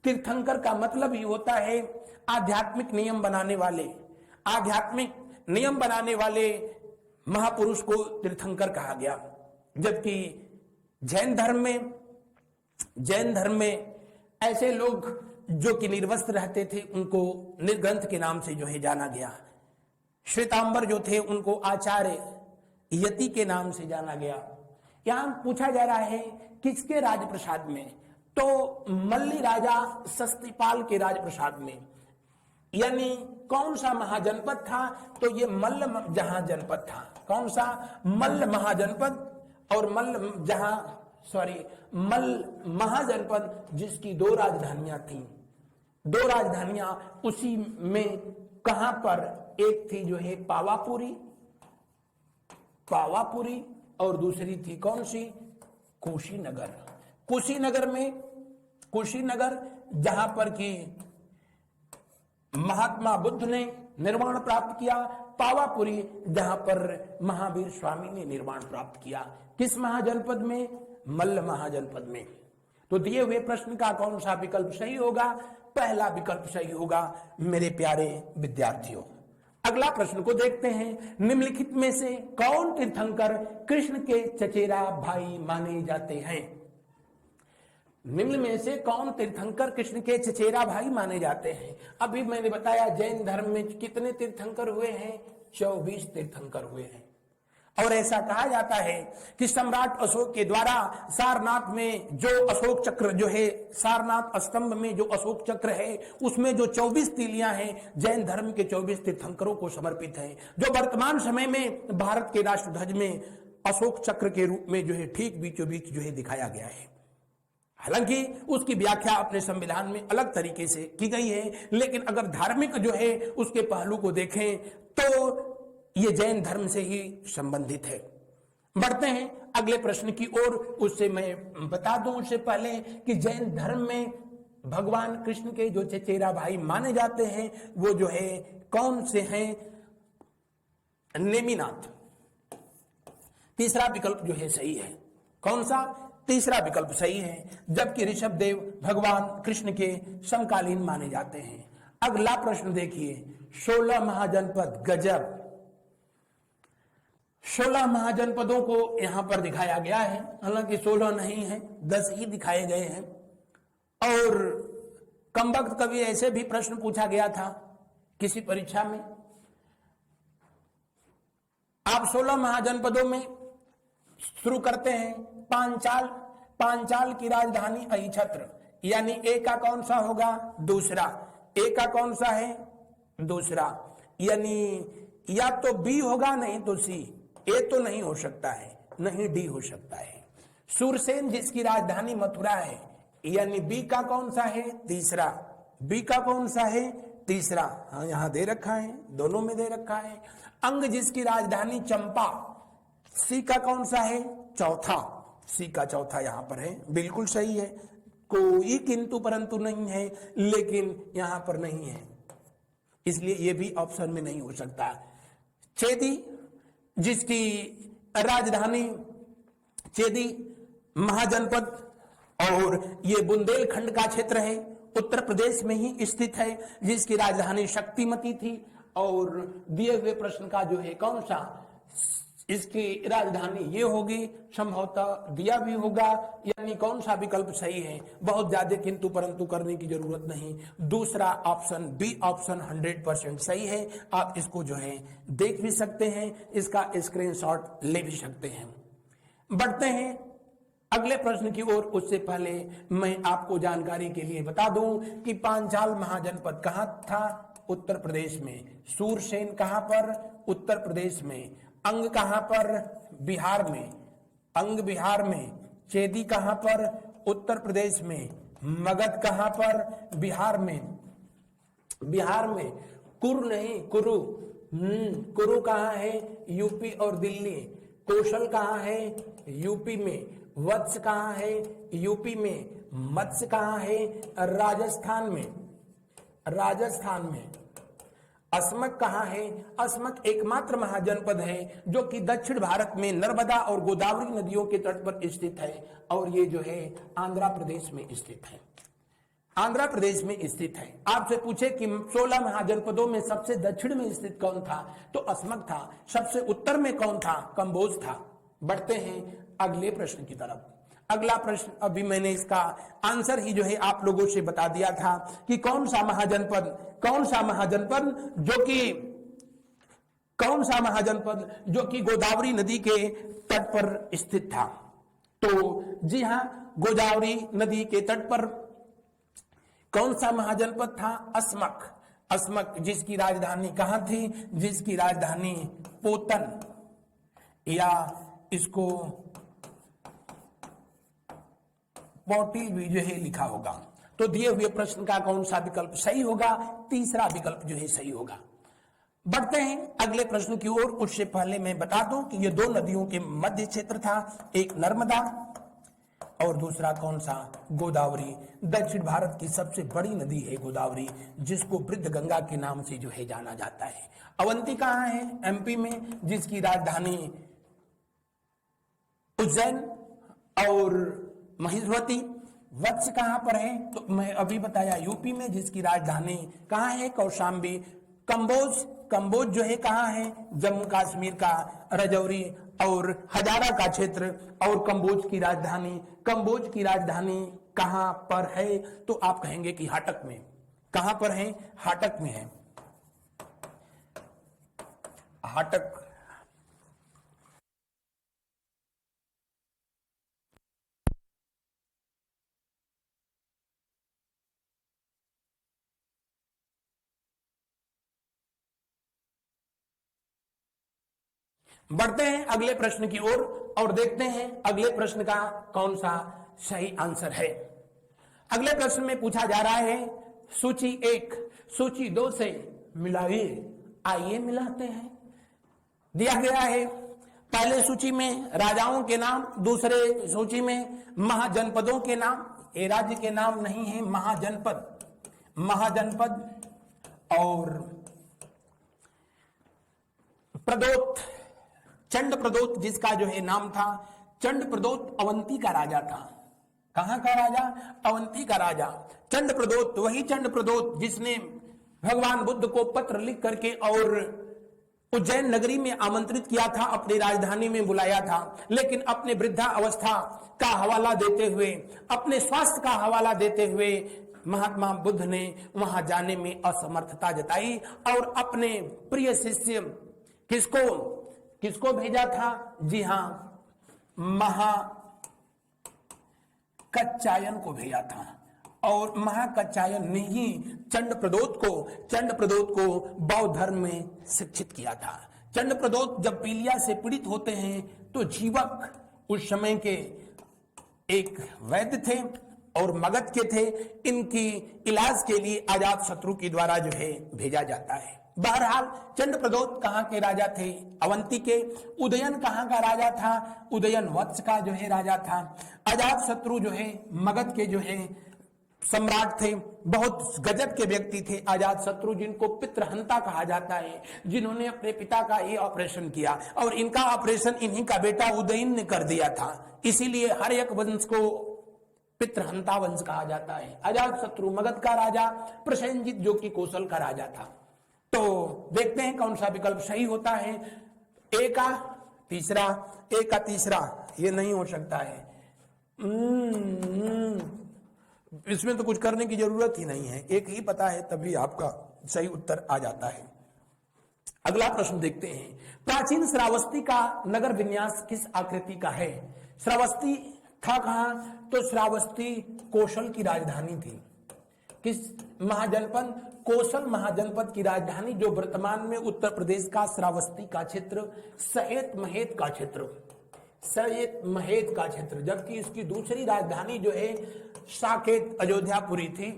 तीर्थंकर का मतलब ही होता है आध्यात्मिक नियम बनाने वाले। आध्यात्मिक नियम बनाने वाले महापुरुष को तीर्थंकर कहा गया। जबकि जैन धर्म में ऐसे लोग जो कि निर्वस्त्र रहते थे उनको निर्ग्रंथ के नाम से जो है जाना गया। श्वेतांबर जो थे उनको आचार्य यति के नाम से जाना गया। यहां पूछा जा रहा है किसके राजप्रसाद में, तो मल्ली राजा सस्तीपाल के राजप्रसाद में। यानी कौन सा महाजनपद था, तो ये मल्ल जहां जनपद था। कौन सा? मल्ल महाजनपद। और मल्ल महाजनपद जिसकी 2 राजधानियां थी। 2 राजधानियां उसी में कहां पर, एक थी जो है पावापुरी और दूसरी थी कौन सी? कुशीनगर जहां पर कि महात्मा बुद्ध ने निर्वाण प्राप्त किया। पावापुरी जहां पर महावीर स्वामी ने निर्वाण प्राप्त किया। किस महाजनपद में? मल्ल महाजनपद में। तो दिए हुए प्रश्न का कौन सा विकल्प सही होगा? पहला विकल्प सही होगा मेरे प्यारे विद्यार्थियों। अगला प्रश्न को देखते हैं। निम्नलिखित में से कौन तीर्थंकर कृष्ण के चचेरा भाई माने जाते हैं? निम्न में से कौन तीर्थंकर कृष्ण के चचेरा भाई माने जाते हैं? अभी मैंने बताया जैन धर्म में कितने तीर्थंकर हुए हैं? 24 तीर्थंकर हुए हैं। और ऐसा कहा जाता है कि सम्राट अशोक के द्वारा सारनाथ में जो अशोक चक्र जो है, सारनाथ स्तंभ में जो अशोक चक्र है उसमें जो 24 तीलियां हैं जैन धर्म के 24 तीर्थंकरों को समर्पित हैं, जो वर्तमान समय में भारत के राष्ट्रध्वज में अशोक चक्र के रूप में जो है ठीक बीचों बीच जो है दिखाया गया है। हालांकि उसकी व्याख्या अपने संविधान में अलग तरीके से की गई है, लेकिन अगर धार्मिक जो है उसके पहलू को देखें तो ये जैन धर्म से ही संबंधित है। बढ़ते हैं अगले प्रश्न की ओर। उससे मैं बता दूं उससे पहले कि जैन धर्म में भगवान कृष्ण के जो चचेरा भाई माने जाते हैं वो जो है कौन से हैं? नेमिनाथ। तीसरा विकल्प जो है सही है। कौन सा? तीसरा विकल्प सही है। जबकि ऋषभदेव भगवान कृष्ण के समकालीन माने जाते हैं। अगला प्रश्न देखिए। 16 महाजनपद। गजब, 16 महाजनपदों को यहां पर दिखाया गया है। हालांकि 16 नहीं है, 10 ही दिखाए गए हैं। और कमबख्त कभी ऐसे भी प्रश्न पूछा गया था किसी परीक्षा में। आप 16 महाजनपदों में शुरू करते हैं पांचाल की राजधानी अहिछत्र। यानी ए का कौन सा होगा? दूसरा। ए का कौन सा है? दूसरा। यानी या तो बी होगा नहीं तो सी। ए तो नहीं हो सकता है, नहीं डी हो सकता है। सूरसेन जिसकी राजधानी मथुरा है, यानी बी का कौन सा है? तीसरा। बी का कौन सा है? तीसरा। हाँ यहां दे रखा है, दोनों में दे रखा है। अंग जिसकी राजधानी चंपा, सी का कौन सा है? चौथा। सी का चौथा यहां पर है, बिल्कुल सही है। कोई किंतु परंतु नहीं है, लेकिन यहां पर नहीं है, इसलिए यह भी ऑप्शन में नहीं हो सकता। चेदी जिसकी राजधानी चेदी महाजनपद, और ये बुंदेलखंड का क्षेत्र है, उत्तर प्रदेश में ही स्थित है, जिसकी राजधानी शक्तिमती थी। और दिए हुए प्रश्न का जो है कौन सा, इसकी राजधानी ये होगी, संभवतः दिया भी होगा। यानी कौन सा विकल्प सही है? बहुत ज्यादा किंतु परंतु करने की जरूरत नहीं। दूसरा ऑप्शन, बी ऑप्शन 100% सही है। आप इसको जो है देख भी सकते हैं, इसका स्क्रीनशॉट ले भी सकते हैं। बढ़ते हैं अगले प्रश्न की ओर। उससे पहले मैं आपको जानकारी के लिए बता दूं कि पांचाल महाजनपद कहां था? उत्तर प्रदेश में। सूरसेन कहां पर? उत्तर प्रदेश में। अंग कहां पर? बिहार में। अंग बिहार में। चेदी कहां पर? उत्तर प्रदेश में। मगध कहां पर? बिहार में। बिहार में। कुरु नहीं, कुरु। कुरु कहां है? यूपी और दिल्ली। कौशल कहां है? यूपी में। वत्स कहां है? यूपी में। मत्स्य कहां है? राजस्थान में। राजस्थान में। अस्मक कहाँ है? अस्मक एकमात्र महाजनपद है जो कि दक्षिण भारत में नर्मदा और गोदावरी नदियों के तट पर स्थित है, और ये जो है आंध्र प्रदेश में स्थित है। आंध्र प्रदेश में स्थित है। आपसे पूछे कि 16 महाजनपदों में सबसे दक्षिण में स्थित कौन था, तो अस्मक था। सबसे उत्तर में कौन था? कंबोज था। बढ़ते हैं अगले प्रश्न की तरफ। अगला प्रश्न, अभी मैंने इसका आंसर ही जो है आप लोगों से बता दिया था कि कौन सा महाजनपद जो कि गोदावरी नदी के तट पर स्थित था। तो जी हां, गोदावरी नदी के तट पर कौन सा महाजनपद था? अस्मक। अस्मक, जिसकी राजधानी कहां थी? जिसकी राजधानी पोतन, या इसको पोटिल भी जो है लिखा होगा। तो दिए हुए प्रश्न का कौन सा विकल्प सही होगा? तीसरा विकल्प जो है सही होगा। बढ़ते हैं अगले प्रश्न की ओर। उससे पहले मैं बता दूं कि ये दो नदियों के मध्य क्षेत्र था, एक नर्मदा और दूसरा कौन सा? गोदावरी। दक्षिण भारत की सबसे बड़ी नदी है गोदावरी, जिसको वृद्ध गंगा के नाम से जो है जाना जाता है। अवंती कहाँ है? एमपी में, जिसकी राजधानी उज्जैन और महिष्मती। वत्स कहां पर है? तो मैं अभी बताया यूपी में, जिसकी राजधानी कहां है? कौशाम्बी। कंबोज जो है कहां है? जम्मू कश्मीर का राजौरी और हजारा का क्षेत्र। और कंबोज की राजधानी कहां पर है? तो आप कहेंगे कि हाटक में। कहां पर है? हाटक में है। हाटक। बढ़ते हैं अगले प्रश्न की ओर और देखते हैं अगले प्रश्न का कौन सा सही आंसर है। अगले प्रश्न में पूछा जा रहा है, सूची 1 सूची 2 से मिलाइए। आइए मिलाते हैं। दिया गया है पहले सूची में राजाओं के नाम, दूसरे सूची में महाजनपदों के नाम। ये राज्य के नाम नहीं है, महाजनपद। और प्रदोत, चंड प्रदोत जिसका जो है नाम था। चंड प्रदोत अवंती का राजा था। कहां का राजा? अवंती का राजा। चंड प्रदोत, वही चंड प्रदोत जिसने भगवान बुद्ध को पत्र लिख करके और उज्जैन नगरी में आमंत्रित किया था, अपनी राजधानी में बुलाया था, लेकिन अपने वृद्धा अवस्था का हवाला देते हुए, अपने स्वास्थ्य का हवाला देते हुए महात्मा बुद्ध ने वहां जाने में असमर्थता जताई और अपने प्रिय शिष्य किसको भेजा था? जी हां, महाकच्चायन को भेजा था। और महाकच्चायन ने ही चंड प्रदोत को बौद्ध धर्म में शिक्षित किया था। चंड प्रदोत जब पीलिया से पीड़ित होते हैं तो जीवक उस समय के एक वैद्य थे और मगध के थे। इनकी इलाज के लिए अजात शत्रु के द्वारा जो है भेजा जाता है। बहरहाल चंड प्रदोत कहां के राजा थे? अवंती के। उदयन कहां का राजा था? उदयन वत्स का जो है राजा था। अजात शत्रु जो है मगध के जो है सम्राट थे। बहुत गजब के व्यक्ति थे अजात शत्रु, जिनको पितृहंता कहा जाता है, जिन्होंने अपने पिता का ये ऑपरेशन किया और इनका ऑपरेशन इन्हीं का बेटा उदयन ने कर दिया था। इसीलिए हर एक वंश को पितृहंता वंश कहा जाता है। अजात शत्रु मगध का राजा, प्रसेनजित जो कि कौशल का राजा था। तो देखते हैं कौन सा विकल्प सही होता है। ए का तीसरा ये नहीं हो सकता है। इसमें तो कुछ करने की जरूरत ही नहीं है, एक ही पता है तभी आपका सही उत्तर आ जाता है। अगला प्रश्न देखते हैं। प्राचीन श्रावस्ती का नगर विन्यास किस आकृति का है? श्रावस्ती था कहां? तो श्रावस्ती कौशल की राजधानी थी। किस महाजनपद? कौशल महाजनपद की राजधानी, जो वर्तमान में उत्तर प्रदेश का श्रावस्ती का क्षेत्र, सहेत महेत का क्षेत्र, जबकि इसकी दूसरी राजधानी जो है साकेत अयोध्यापुरी थी।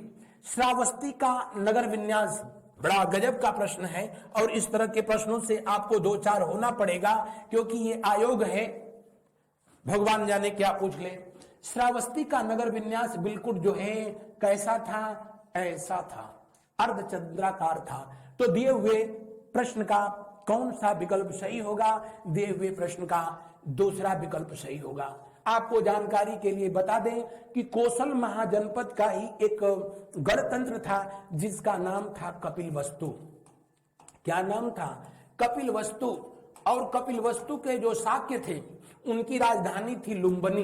श्रावस्ती का नगर विन्यास बड़ा गजब का प्रश्न है और इस तरह के प्रश्नों से आपको 2-4 होना पड़ेगा, क्योंकि ये आयोग है, भगवान जाने क्या पूछ ले। श्रावस्ती का नगर विन्यास बिल्कुल जो है कैसा था? ऐसा था। अर्धचंद्राकार था। तो दिए हुए प्रश्न का कौन सा विकल्प सही होगा? दिए हुए प्रश्न का दूसरा विकल्प सही होगा। आपको जानकारी के लिए बता दें कि कोसल महाजनपद का ही एक गणतंत्र था जिसका नाम था कपिलवस्तु। क्या नाम था? कपिलवस्तु। और कपिलवस्तु के जो शाक्य थे उनकी राजधानी थी लुम्बिनी।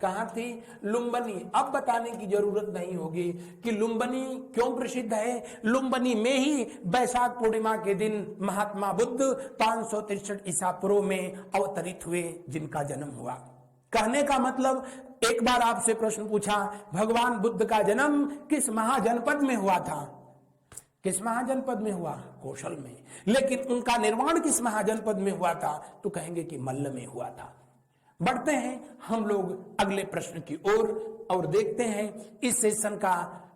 कहां थी? लुम्बिनी। अब बताने की जरूरत नहीं होगी कि लुम्बिनी क्यों प्रसिद्ध है। लुम्बिनी में ही वैशाख पूर्णिमा के दिन महात्मा बुद्ध 563 ईसा पूर्व में अवतरित हुए, जिनका जन्म हुआ। कहने का मतलब, एक बार आपसे प्रश्न पूछा, भगवान बुद्ध का जन्म किस महाजनपद में हुआ था? किस महाजनपद में हुआ? कौशल में। लेकिन उनका निर्माण किस महाजनपद में हुआ था? तो कहेंगे कि मल्ल में हुआ था। बढ़ते हैं हम लोग अगले प्रश्न की ओर और देखते हैं इस सेशन का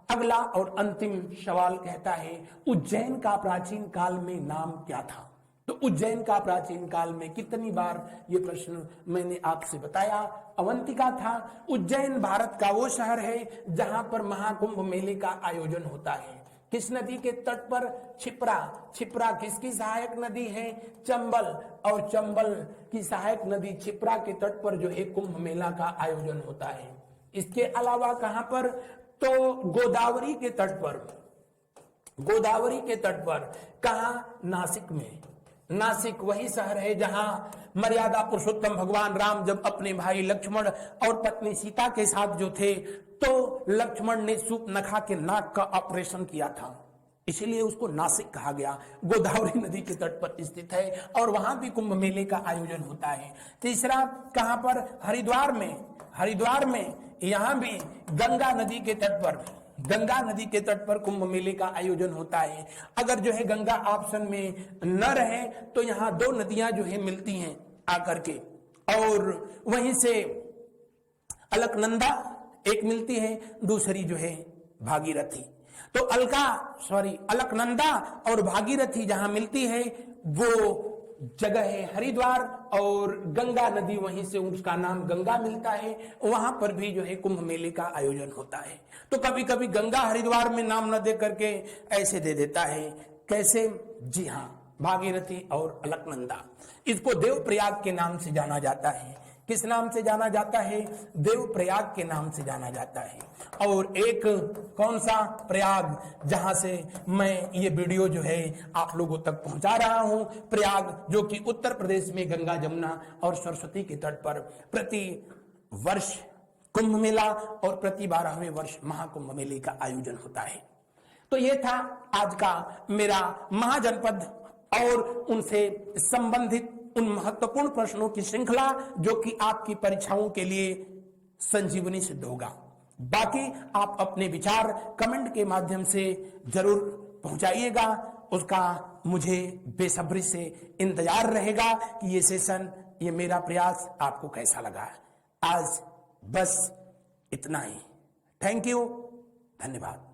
अगला और अंतिम सवाल कहता है, उज्जैन का प्राचीन काल में नाम क्या था? तो उज्जैन का प्राचीन काल में कितनी बार ये प्रश्न मैंने आपसे बताया, अवंतिका था। उज्जैन भारत का वो शहर है जहां पर महाकुंभ मेले का आयोजन होता है। किस नदी के तट पर? छिप्रा। छिप्रा किसकी सहायक नदी है? चंबल। और चंबल की सहायक नदी छिप्रा के तट पर जो है कुंभ मेला का आयोजन होता है। इसके अलावा कहां पर? तो गोदावरी के तट पर। गोदावरी के तट पर कहां? नासिक में। नासिक वही शहर है जहां मर्यादा पुरुषोत्तम भगवान राम जब अपने भाई लक्ष्मण और पत्नी सीता के साथ जो थे, तो लक्ष्मण ने सूर्पनखा के नाक का ऑपरेशन किया था, इसलिए उसको नासिक कहा गया। गोदावरी नदी के तट पर स्थित है और वहां भी कुंभ मेले का आयोजन होता है। तीसरा कहां पर? हरिद्वार में। हरिद्वार में यहां भी गंगा नदी के तट पर, गंगा नदी के तट पर कुंभ मेले का आयोजन होता है। अगर जो है गंगा ऑप्शन में न रहे तो यहाँ दो नदियां जो है मिलती हैं आकर के, और वहीं से अलकनंदा एक मिलती है, दूसरी जो है भागीरथी। तो अलकनंदा और भागीरथी जहां मिलती है वो जगह है हरिद्वार, और गंगा नदी वहीं से उसका नाम गंगा मिलता है। वहां पर भी जो है कुंभ मेले का आयोजन होता है। तो कभी कभी गंगा हरिद्वार में नाम न दे करके ऐसे दे देता है। कैसे? जी हाँ, भागीरथी और अलकनंदा। इसको देवप्रयाग के नाम से जाना जाता है। किस नाम से जाना जाता है? देवप्रयाग के नाम से जाना जाता है। और एक कौन सा? प्रयाग, जहां से मैं ये वीडियो जो है आप लोगों तक पहुंचा रहा हूं। प्रयाग जो कि उत्तर प्रदेश में गंगा, जमुना और सरस्वती के तट पर प्रति वर्ष कुंभ मेला और प्रति 12वें वर्ष महाकुंभ मेले का आयोजन होता है। तो ये था आज का मेरा महाजनपद और उनसे संबंधित उन महत्वपूर्ण प्रश्नों की श्रृंखला जो कि आपकी परीक्षाओं के लिए संजीवनी सिद्ध होगा। बाकी आप अपने विचार कमेंट के माध्यम से जरूर पहुंचाइएगा, उसका मुझे बेसब्री से इंतजार रहेगा कि ये सेशन, ये मेरा प्रयास आपको कैसा लगा। आज बस इतना ही। थैंक यू, धन्यवाद।